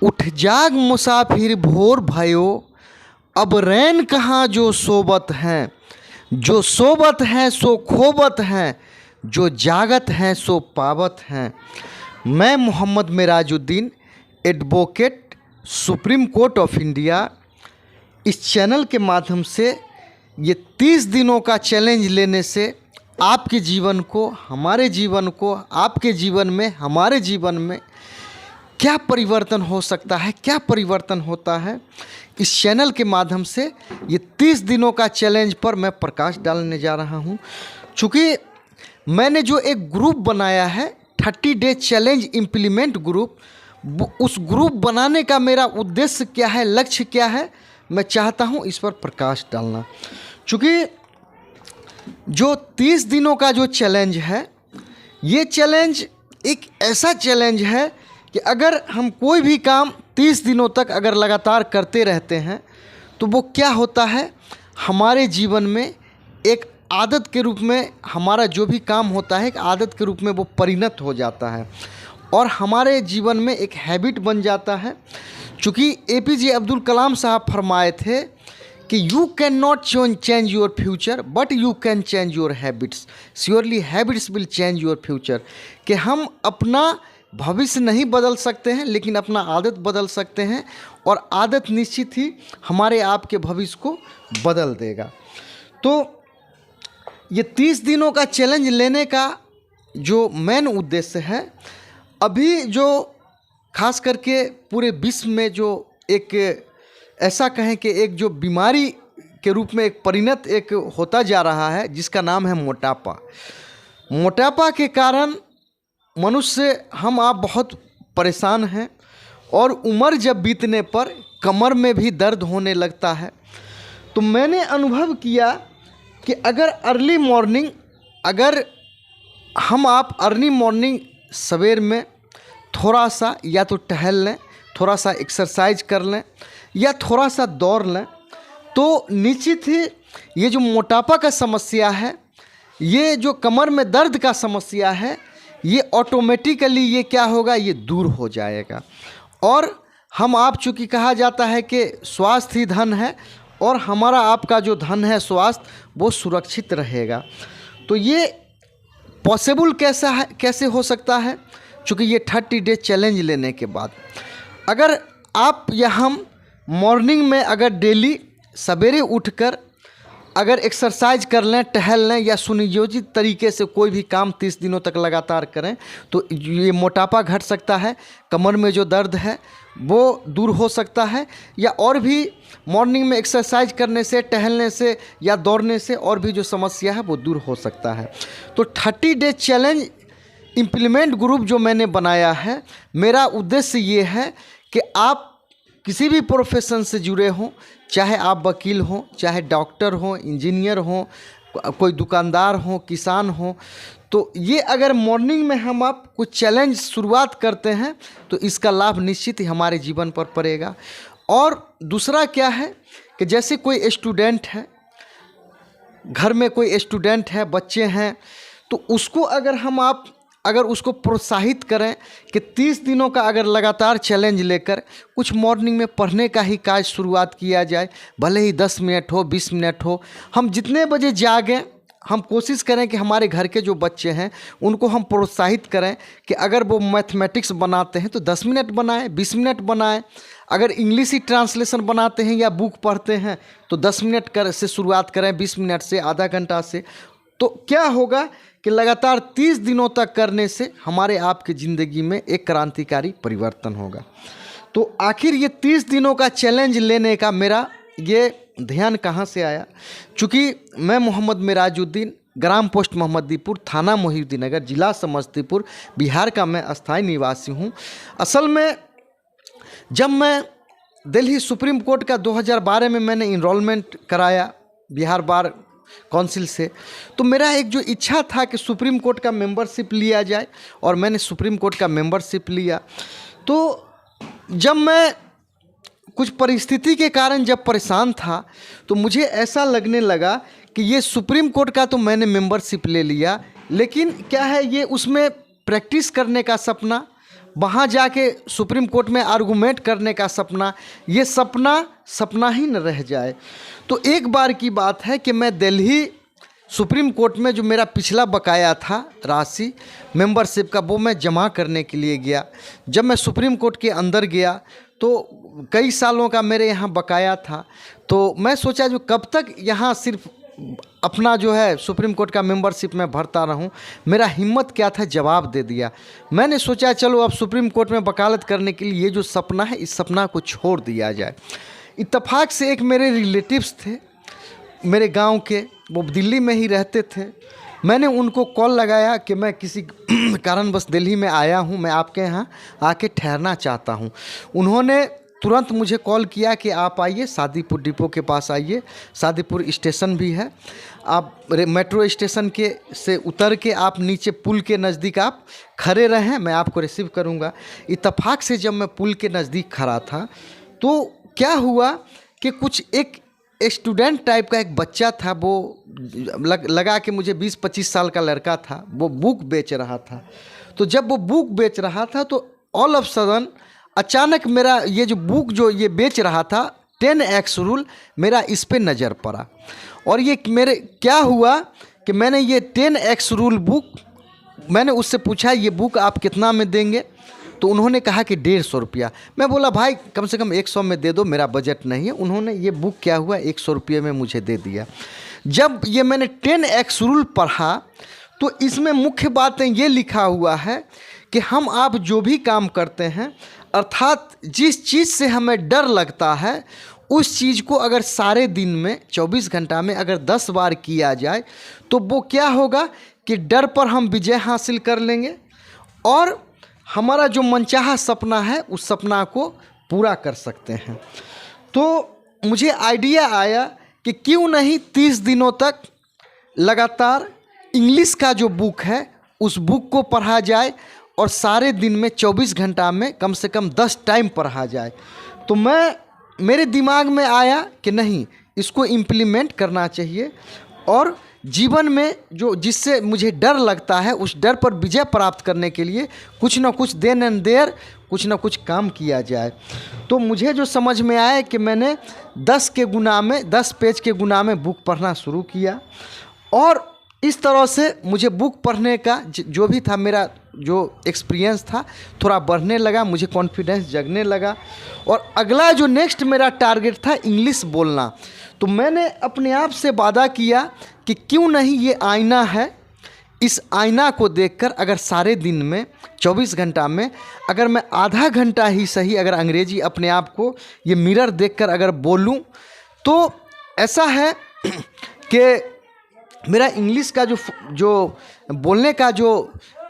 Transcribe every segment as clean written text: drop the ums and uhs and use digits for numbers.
उठ जाग मुसाफिर भोर भयो, अब रैन कहाँ जो सोबत हैं। जो सोबत हैं सो खोबत हैं, जो जागत हैं सो पावत हैं। मैं Mohammed Mirajuddin, advocate, Supreme court of India, इस चैनल के माध्यम से ये 30 दिनों का चैलेंज लेने से आपके जीवन को, हमारे जीवन को, आपके जीवन में, हमारे जीवन में क्या परिवर्तन हो सकता है, क्या परिवर्तन होता है, इस चैनल के माध्यम से ये 30 दिनों का चैलेंज पर मैं प्रकाश डालने जा रहा हूँ। चूँकि मैंने जो एक ग्रुप बनाया है 30 डे चैलेंज इम्प्लीमेंट ग्रुप, उस ग्रुप बनाने का मेरा उद्देश्य क्या है, लक्ष्य क्या है, मैं चाहता हूँ इस पर प्रकाश डालना। चूँकि जो 30 दिनों का जो चैलेंज है, ये चैलेंज एक ऐसा चैलेंज है कि अगर हम कोई भी काम 30 दिनों तक अगर लगातार करते रहते हैं तो वो क्या होता है, हमारे जीवन में एक आदत के रूप में, हमारा जो भी काम होता है एक आदत के रूप में वो परिणत हो जाता है और हमारे जीवन में एक हैबिट बन जाता है। चूँकि APJ अब्दुल कलाम साहब फरमाए थे कि you can not change your future but you can change your habits, surely habits will change your future. कि हम अपना भविष्य नहीं बदल सकते हैं लेकिन अपना आदत बदल सकते हैं और आदत निश्चित ही हमारे आपके भविष्य को बदल देगा। तो ये 30 दिनों का चैलेंज लेने का जो मेन उद्देश्य है, अभी जो खास करके पूरे विश्व में जो एक ऐसा कहें कि एक जो बीमारी के रूप में एक परिणत एक होता जा रहा है जिसका नाम है मोटापा। मोटापा के कारण मनुष्य, हम आप बहुत परेशान हैं और उम्र जब बीतने पर कमर में भी दर्द होने लगता है। तो मैंने अनुभव किया कि अगर अर्ली मॉर्निंग, अगर हम आप अर्ली मॉर्निंग सवेर में थोड़ा सा या तो टहल लें, थोड़ा सा एक्सरसाइज कर लें या थोड़ा सा दौड़ लें, तो निश्चित ही ये जो मोटापा का समस्या है, ये जो कमर में दर्द का समस्या है, ये ऑटोमेटिकली ये क्या होगा, ये दूर हो जाएगा। और हम आप, चूँकि कहा जाता है कि स्वास्थ्य ही धन है और हमारा आपका जो धन है स्वास्थ्य, वो सुरक्षित रहेगा। तो ये पॉसिबल कैसा है, कैसे हो सकता है, चूँकि ये 30 डे चैलेंज लेने के बाद अगर आप या हम मॉर्निंग में अगर डेली सवेरे उठकर अगर एक्सरसाइज कर लें, टहल लें या सुनियोजित तरीके से कोई भी काम 30 दिनों तक लगातार करें तो ये मोटापा घट सकता है, कमर में जो दर्द है वो दूर हो सकता है, या और भी मॉर्निंग में एक्सरसाइज करने से, टहलने से या दौड़ने से और भी जो समस्या है वो दूर हो सकता है। तो 30 डे चैलेंज इम्प्लीमेंट ग्रुप जो मैंने बनाया है, मेरा उद्देश्य ये है कि आप किसी भी प्रोफेशन से जुड़े हों, चाहे आप वकील हों, चाहे डॉक्टर हों, इंजीनियर हों, कोई दुकानदार हों, किसान हों, तो ये अगर मॉर्निंग में हम आप कुछ चैलेंज शुरुआत करते हैं तो इसका लाभ निश्चित ही हमारे जीवन पर पड़ेगा। और दूसरा क्या है कि जैसे कोई स्टूडेंट है, घर में कोई स्टूडेंट है, बच्चे हैं, तो उसको अगर हम आप अगर उसको प्रोत्साहित करें कि 30 दिनों का अगर लगातार चैलेंज लेकर कुछ मॉर्निंग में पढ़ने का ही काज शुरुआत किया जाए, भले ही 10 मिनट हो, 20 मिनट हो, हम जितने बजे जागें, हम कोशिश करें कि हमारे घर के जो बच्चे हैं उनको हम प्रोत्साहित करें कि अगर वो मैथमेटिक्स बनाते हैं तो 10 मिनट बनाएं, 20 मिनट बनाएं। अगर इंग्लिश ही ट्रांसलेशन बनाते हैं या बुक पढ़ते हैं तो 10 मिनट से शुरुआत करें, 20 मिनट से, आधा घंटा से। तो क्या होगा कि लगातार 30 दिनों तक करने से हमारे आपकी ज़िंदगी में एक क्रांतिकारी परिवर्तन होगा। तो आखिर ये 30 दिनों का चैलेंज लेने का मेरा ये ध्यान कहाँ से आया? चूँकि मैं मोहम्मद मिराजुद्दीन, ग्राम पोस्ट मोहम्मदीपुर, थाना मोहिउद्दीननगर, जिला समस्तीपुर, बिहार का मैं अस्थायी निवासी हूँ। असल में जब मैं दिल्ली सुप्रीम कोर्ट का 2012 में मैंने इनरोलमेंट कराया बिहार बार काउंसिल से, तो मेरा एक जो इच्छा था कि सुप्रीम कोर्ट का मेंबरशिप लिया जाए और मैंने सुप्रीम कोर्ट का मेंबरशिप लिया। तो जब मैं कुछ परिस्थिति के कारण जब परेशान था तो मुझे ऐसा लगने लगा कि ये सुप्रीम कोर्ट का तो मैंने मेंबरशिप ले लिया, लेकिन क्या है, ये उसमें प्रैक्टिस करने का सपना वहाँ जाके सुप्रीम कोर्ट में आर्गूमेंट करने का सपना, ये सपना ही न रह जाए। तो एक बार की बात है कि मैं दिल्ली सुप्रीम कोर्ट में जो मेरा पिछला बकाया था राशि मेंबरशिप का, वो मैं जमा करने के लिए गया। जब मैं सुप्रीम कोर्ट के अंदर गया तो कई सालों का मेरे यहाँ बकाया था। तो मैं सोचा जो कब तक यहाँ सिर्फ अपना जो है सुप्रीम कोर्ट का मेंबरशिप में भरता रहूं। मेरा हिम्मत क्या था, जवाब दे दिया। मैंने सोचा चलो अब सुप्रीम कोर्ट में वकालत करने के लिए ये जो सपना है, इस सपना को छोड़ दिया जाए। इत्तेफाक से एक मेरे रिलेटिव्स थे मेरे गांव के, वो दिल्ली में ही रहते थे। मैंने उनको कॉल लगाया कि मैं किसी कारणवश दिल्ली में आया हूं, मैं आपके यहाँ आके ठहरना चाहता हूं। उन्होंने तुरंत मुझे कॉल किया कि आप आइए, शादीपुर डिपो के पास आइए, शादीपुर स्टेशन भी है, आप मेट्रो स्टेशन के से उतर के आप नीचे पुल के नज़दीक आप खड़े रहें, मैं आपको रिसीव करूँगा। इत्तेफाक से जब मैं पुल के नज़दीक खड़ा था तो क्या हुआ कि कुछ एक स्टूडेंट टाइप का एक बच्चा था, वो लगा कि मुझे 20-25 साल का लड़का था, वो बुक बेच रहा था। तो जब वो बुक बेच रहा था तो ऑल ऑफ सडन अचानक मेरा ये जो बुक जो ये बेच रहा था 10x रूल, मेरा इस पे नज़र पड़ा। और ये मेरे क्या हुआ कि मैंने ये 10x रूल बुक, मैंने उससे पूछा ये बुक आप कितना में देंगे, तो उन्होंने कहा कि 150 रुपया। मैं बोला भाई कम से कम 100 में दे दो, मेरा बजट नहीं है। उन्होंने ये बुक क्या हुआ 100 रुपये में मुझे दे दिया। जब ये मैंने 10x रूल पढ़ा तो इसमें मुख्य बातें ये लिखा हुआ है कि हम आप जो भी काम करते हैं, अर्थात जिस चीज़ से हमें डर लगता है उस चीज़ को अगर सारे दिन में 24 घंटा में अगर 10 बार किया जाए तो वो क्या होगा कि डर पर हम विजय हासिल कर लेंगे और हमारा जो मनचाहा सपना है उस सपना को पूरा कर सकते हैं। तो मुझे आइडिया आया कि क्यों नहीं 30 दिनों तक लगातार इंग्लिश का जो बुक है उस बुक को पढ़ा जाए और सारे दिन में 24 घंटा में कम से कम 10 टाइम पढ़ा जाए। तो मेरे दिमाग में आया कि नहीं, इसको इम्प्लीमेंट करना चाहिए और जीवन में जो जिससे मुझे डर लगता है उस डर पर विजय प्राप्त करने के लिए कुछ ना कुछ देन एंड देयर कुछ ना कुछ काम किया जाए। तो मुझे जो समझ में आया कि मैंने 10 पेज के गुना में बुक पढ़ना शुरू किया और इस तरह से मुझे बुक पढ़ने का जो भी था, मेरा जो एक्सपीरियंस था थोड़ा बढ़ने लगा, मुझे कॉन्फिडेंस जगने लगा। और अगला जो नेक्स्ट मेरा टारगेट था इंग्लिश बोलना। तो मैंने अपने आप से वादा किया कि क्यों नहीं ये आईना है, इस आईना को देखकर अगर सारे दिन में 24 घंटा में अगर मैं आधा घंटा ही सही अगर अंग्रेजी अपने आप को ये मिरर देखकर अगर बोलूं तो ऐसा है कि मेरा इंग्लिश का जो बोलने का जो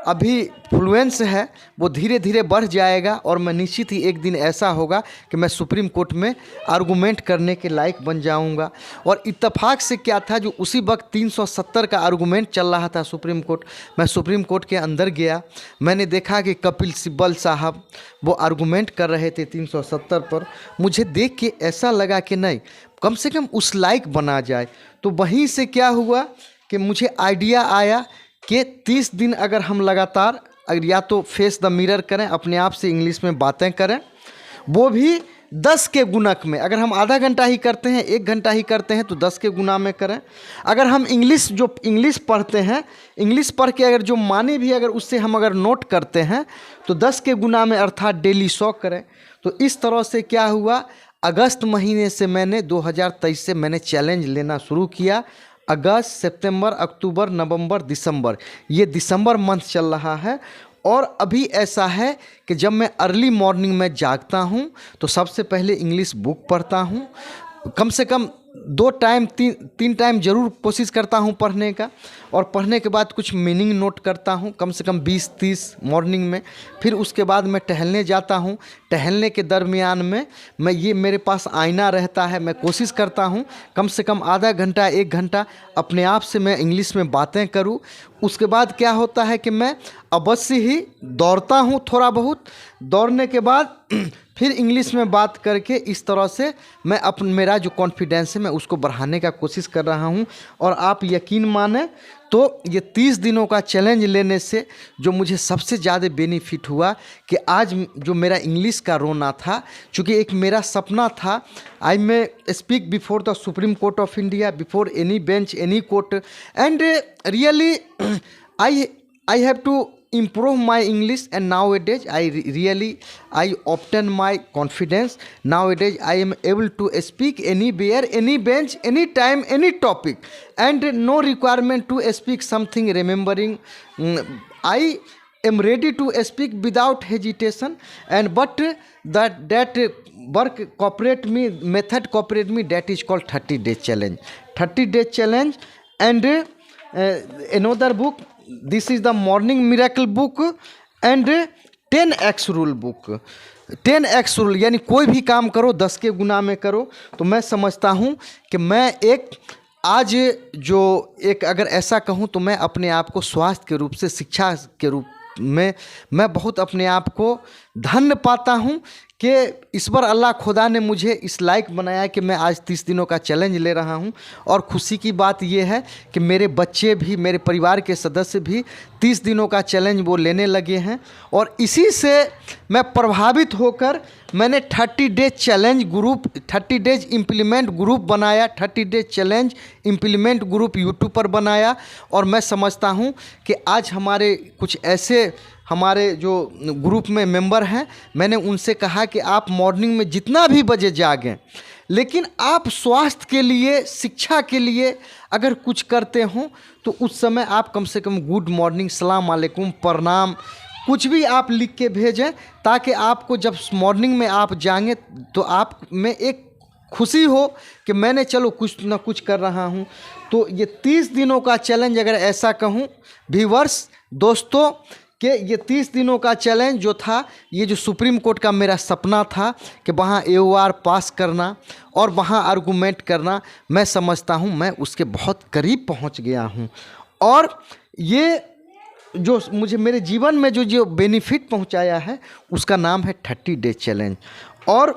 अभी फ्लुएंस है वो धीरे धीरे बढ़ जाएगा और मैं निश्चित ही एक दिन ऐसा होगा कि मैं सुप्रीम कोर्ट में आर्गूमेंट करने के लायक बन जाऊंगा। और इत्तेफाक से क्या था, जो उसी वक्त 370 का आर्गूमेंट चल रहा था सुप्रीम कोर्ट, मैं सुप्रीम कोर्ट के अंदर गया, मैंने देखा कि कपिल सिब्बल साहब वो आर्गूमेंट कर रहे थे 370 पर। मुझे देख के ऐसा लगा कि नहीं, कम से कम उस लायक बना जाए। तो वहीं से क्या हुआ कि मुझे आइडिया आया कि 30 दिन अगर हम लगातार अगर या तो फेस द मिरर करें, अपने आप से इंग्लिश में बातें करें, वो भी 10 के गुणक में। अगर हम आधा घंटा ही करते हैं, 1 घंटा ही करते हैं तो 10 के गुना में करें। अगर हम इंग्लिश पढ़ते हैं, इंग्लिश पढ़ के अगर जो माने भी अगर उससे हम अगर नोट करते हैं तो 10 के गुना में अर्थात डेली 100 करें। तो इस तरह से क्या हुआ, अगस्त महीने से मैंने 2023 से मैंने चैलेंज लेना शुरू किया। अगस्त, सितंबर, अक्टूबर, नवंबर, दिसंबर, ये दिसंबर मंथ चल रहा है। और अभी ऐसा है कि जब मैं अर्ली मॉर्निंग में जागता हूँ तो सबसे पहले इंग्लिश बुक पढ़ता हूँ, कम से कम 2 टाइम 3 टाइम ज़रूर कोशिश करता हूँ पढ़ने का। और पढ़ने के बाद कुछ मीनिंग नोट करता हूँ, कम से कम 20-30 मॉर्निंग में। फिर उसके बाद मैं टहलने जाता हूँ। टहलने के दरमियान में मेरे पास आईना रहता है, मैं कोशिश करता हूँ कम से कम आधा घंटा 1 घंटा अपने आप से मैं इंग्लिश में बातें करूँ। उसके बाद क्या होता है कि मैं अवश्य ही दौड़ता हूँ थोड़ा बहुत। दौड़ने के बाद फिर इंग्लिश में बात करके इस तरह से मैं मेरा जो कॉन्फिडेंस है मैं उसको बढ़ाने का कोशिश कर रहा हूँ। और आप यकीन माने तो ये 30 दिनों का चैलेंज लेने से जो मुझे सबसे ज़्यादा बेनिफिट हुआ कि आज जो मेरा इंग्लिश का रोना था, चूँकि एक मेरा सपना था I may speak before the supreme court of India, before any bench, any court, and really I have to improve my English, and nowadays I obtain my confidence. Nowadays I am able to speak anywhere, any bench, any time, any topic, and no requirement to speak something remembering. I am ready to speak without hesitation, and but that work cooperate me, method cooperate me, that is called 30-day challenge. 30-day challenge. And another book, this is the morning miracle book and 10x rule book. 10x rule यानी कोई भी काम करो 10 के गुना में करो। तो मैं समझता हूँ कि मैं एक आज जो एक अगर ऐसा कहूँ तो मैं अपने आप को स्वास्थ्य के रूप से, शिक्षा के रूप में मैं बहुत अपने आप को धन्य पाता हूँ कि ईश्वर अल्लाह खुदा ने मुझे इस लायक बनाया कि मैं आज 30 दिनों का चैलेंज ले रहा हूँ। और खुशी की बात यह है कि मेरे बच्चे भी, मेरे परिवार के सदस्य भी 30 दिनों का चैलेंज वो लेने लगे हैं। और इसी से मैं प्रभावित होकर मैंने 30 days challenge group, 30 days implement group बनाया, 30 days challenge implement group YouTube पर बनाया। और मैं समझता हूँ कि आज हमारे कुछ ऐसे हमारे जो ग्रुप में मेंबर हैं, मैंने उनसे कहा कि आप मॉर्निंग में जितना भी बजे जागें, लेकिन आप स्वास्थ्य के लिए, शिक्षा के लिए अगर कुछ करते हो तो उस समय आप कम से कम गुड मॉर्निंग, सलाम अलैकुम, प्रणाम, कुछ भी आप लिख के भेजें, ताकि आपको जब मॉर्निंग में आप जाएंगे तो आप में एक खुशी हो कि मैंने चलो कुछ ना कुछ कर रहा हूँ। तो ये 30 दिनों का चैलेंज अगर ऐसा कहूँ व्यूअर्स, दोस्तों, कि ये 30 दिनों का चैलेंज जो था, ये जो सुप्रीम कोर्ट का मेरा सपना था कि वहाँ AOR पास करना और वहाँ आर्गूमेंट करना, मैं समझता हूँ मैं उसके बहुत करीब पहुँच गया हूँ। और ये जो मुझे मेरे जीवन में जो बेनिफिट पहुँचाया है उसका नाम है 30 डेज चैलेंज। और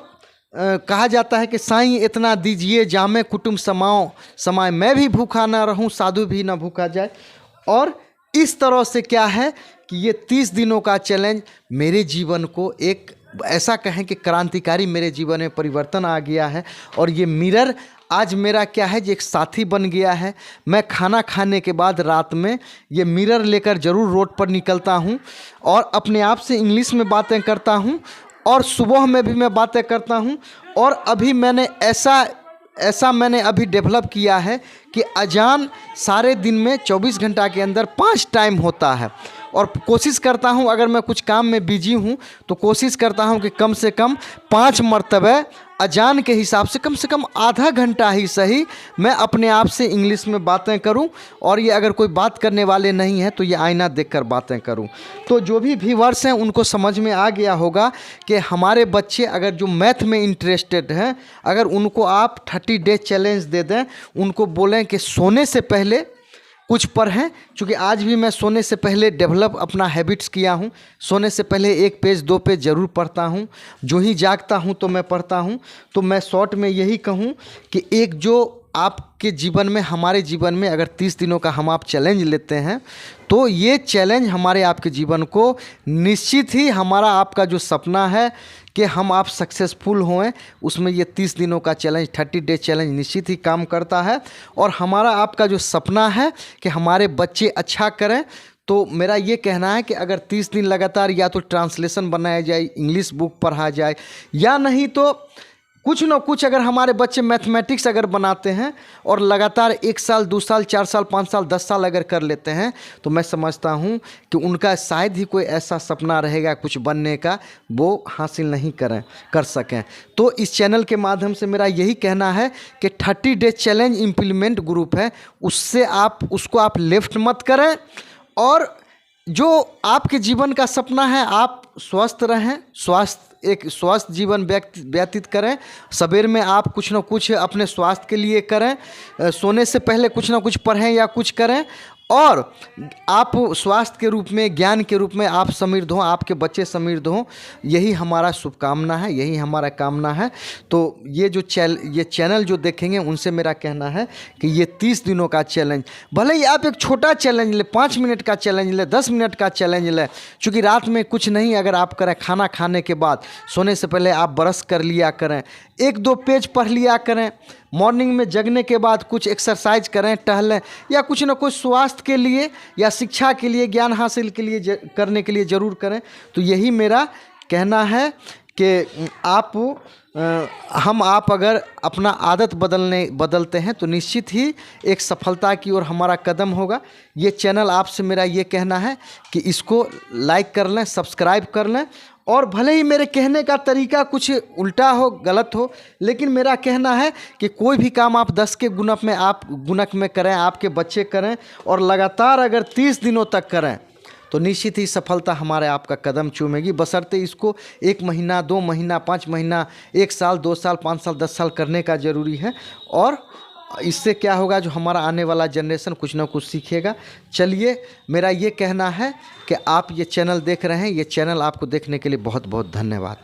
कहा जाता है कि साईं इतना दीजिए जामे कुटुम समाओ समाए, मैं भी भूखा ना रहूं साधु भी ना भूखा जाए। और इस तरह से क्या है कि ये 30 दिनों का चैलेंज मेरे जीवन को एक ऐसा कहें कि क्रांतिकारी मेरे जीवन में परिवर्तन आ गया है। और ये मिरर आज मेरा क्या है, जो एक साथी बन गया है। मैं खाना खाने के बाद रात में ये मिरर लेकर ज़रूर रोड पर निकलता हूँ और अपने आप से इंग्लिश में बातें करता हूँ, और सुबह में भी मैं बातें करता हूँ। और अभी मैंने ऐसा मैंने अभी डेवलप किया है कि अजान सारे दिन में 24 घंटा के अंदर 5 टाइम होता है। और कोशिश करता हूँ, अगर मैं कुछ काम में बिजी हूँ तो कोशिश करता हूँ कि कम से कम 5 मरतबे अजान के हिसाब से कम आधा घंटा ही सही मैं अपने आप से इंग्लिश में बातें करूं। और ये अगर कोई बात करने वाले नहीं हैं तो ये आईना देखकर बातें करूं। तो जो भी व्यूअर्स हैं उनको समझ में आ गया होगा कि हमारे बच्चे अगर जो मैथ में इंटरेस्टेड हैं, अगर उनको आप 30 डेज चैलेंज दे दें, उनको बोलें कि सोने से पहले कुछ पढ़ें, क्योंकि आज भी मैं सोने से पहले डेवलप अपना हैबिट्स किया हूँ। सोने से पहले 1 पेज 2 पेज ज़रूर पढ़ता हूँ, जो ही जागता हूँ तो मैं पढ़ता हूँ। तो मैं शॉर्ट में यही कहूँ कि एक जो आपके जीवन में, हमारे जीवन में अगर 30 दिनों का हम आप चैलेंज लेते हैं तो ये चैलेंज हमारे आपके जीवन को निश्चित ही, हमारा आपका जो सपना है कि हम आप सक्सेसफुल हों, उसमें ये 30 दिनों का चैलेंज, 30 डेज चैलेंज निश्चित ही काम करता है। और हमारा आपका जो सपना है कि हमारे बच्चे अच्छा करें, तो मेरा ये कहना है कि अगर 30 दिन लगातार या तो ट्रांसलेशन बनाया जाए, इंग्लिश बुक पढ़ा जाए, या नहीं तो कुछ न कुछ अगर हमारे बच्चे मैथमेटिक्स अगर बनाते हैं और लगातार 1 साल 2 साल 4 साल 5 साल 10 साल अगर कर लेते हैं, तो मैं समझता हूं कि उनका शायद ही कोई ऐसा सपना रहेगा कुछ बनने का, वो हासिल नहीं कर सकें। तो इस चैनल के माध्यम से मेरा यही कहना है कि 30 डेज चैलेंज इम्प्लीमेंट ग्रुप है, उससे उसको आप लेफ्ट मत करें। और जो आपके जीवन का सपना है, आप स्वस्थ रहें, एक स्वस्थ जीवन व्यतीत करें। सवेर में आप कुछ न कुछ अपने स्वास्थ्य के लिए करें, सोने से पहले कुछ न कुछ पढ़ें या कुछ करें। और आप स्वास्थ्य के रूप में, ज्ञान के रूप में आप समृद्ध हों, आपके बच्चे समृद्ध हों, यही हमारा शुभकामना है, यही हमारा कामना है। तो ये चैनल जो देखेंगे उनसे मेरा कहना है कि ये 30 दिनों का चैलेंज, भले ही आप एक छोटा चैलेंज ले, 5 मिनट का चैलेंज ले, 10 मिनट का चैलेंज ले, चूँकि रात में कुछ नहीं अगर आप करें, खाना खाने के बाद सोने से पहले आप ब्रश कर लिया करें, 1-2 पेज पढ़ लिया करें, मॉर्निंग में जगने के बाद कुछ एक्सरसाइज करें, टहलें, या कुछ ना कुछ स्वास्थ्य के लिए या शिक्षा के लिए, ज्ञान हासिल के लिए करने के लिए ज़रूर करें। तो यही मेरा कहना है कि आप अगर अपना आदत बदलते हैं तो निश्चित ही एक सफलता की ओर हमारा कदम होगा। ये चैनल आपसे मेरा ये कहना है कि इसको लाइक कर लें, सब्सक्राइब कर लें, और भले ही मेरे कहने का तरीका कुछ उल्टा हो, गलत हो, लेकिन मेरा कहना है कि कोई भी काम आप 10 के गुणक में करें, आपके बच्चे करें, और लगातार अगर 30 दिनों तक करें तो निश्चित ही सफलता हमारे आपका कदम चूमेगी। बशर्ते इसको 1 महीना, 2 महीना, 5 महीना, 1 साल, 2 साल, 5 साल, 10 साल करने का ज़रूरी है। और इससे क्या होगा, जो हमारा आने वाला जनरेशन कुछ ना कुछ सीखेगा। चलिए, मेरा ये कहना है कि आप ये चैनल देख रहे हैं, ये चैनल आपको देखने के लिए बहुत बहुत धन्यवाद।